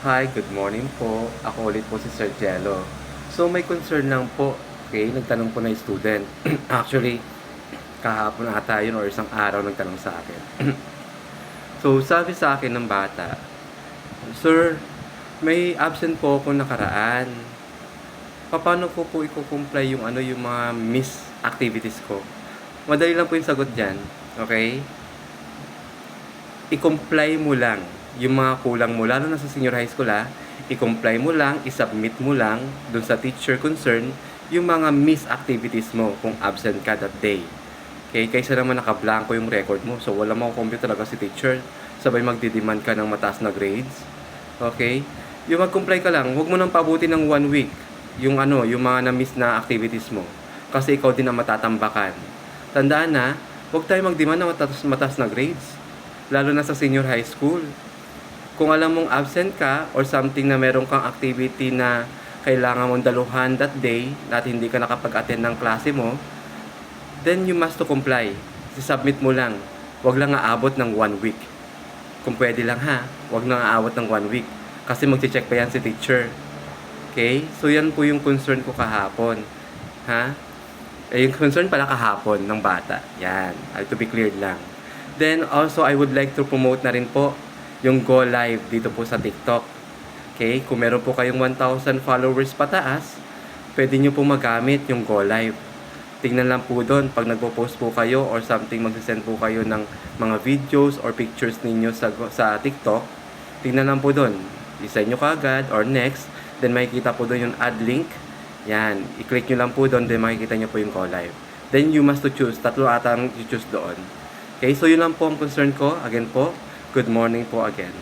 Hi, good morning po. Ako ulit po si Sir Jello. So may concern lang po, okay? Nagtanong po na yung student. Actually, kahapon ata yun or isang araw nagtanong sa akin. So sabi sa akin ng bata, Sir, may absent po ako nakaraan. Paano ko po i-comply yung mga miss activities ko? Madali lang po yung sagot diyan, okay? I-comply mo lang yung mga kulang mo, lalo na sa senior high school i-comply mo lang, i-submit mo lang dun sa teacher concern yung mga miss activities mo kung absent ka that day. Okay, kaysa naman nakablanko yung record mo, so wala makukompute talaga si teacher, sabay magdidemand ka ng mataas na grades. Okay, yung mag-comply ka lang, huwag mo nang pabuti ng 1 week yung yung mga na-miss na activities mo, kasi ikaw din ang matatambakan. Tandaan na, huwag tayo mag-demand ng mataas na grades, lalo na sa senior high school. Kung alam mong absent ka or something na meron kang activity na kailangan mong daluhan that day at hindi ka nakapag-attend ng klase mo, then you must to comply. Submit mo lang. Huwag lang aabot ng 1 week. Kung pwede lang huwag lang aabot ng 1 week. Kasi magche-check pa yan si teacher. Okay? So yan po yung concern ko kahapon. Yung concern pala kahapon ng bata. Yan. To be cleared lang. Then also I would like to promote na rin po yung Go Live dito po sa TikTok. Okay? Kung meron po kayong 1,000 followers pataas, pwede nyo po magamit yung Go Live. Tingnan lang po doon pag nagpo-post po kayo or something, magsisend po kayo ng mga videos or pictures ninyo sa TikTok. Tingnan lang po doon. I-send nyo kaagad or next, then makikita po doon yung add link. Yan. I-click nyo lang po doon, then makikita nyo po yung Go Live. Then you must to choose. Tatlo ata ang i-choose doon. Okay? So yun lang po ang concern ko. Again po, good morning po again.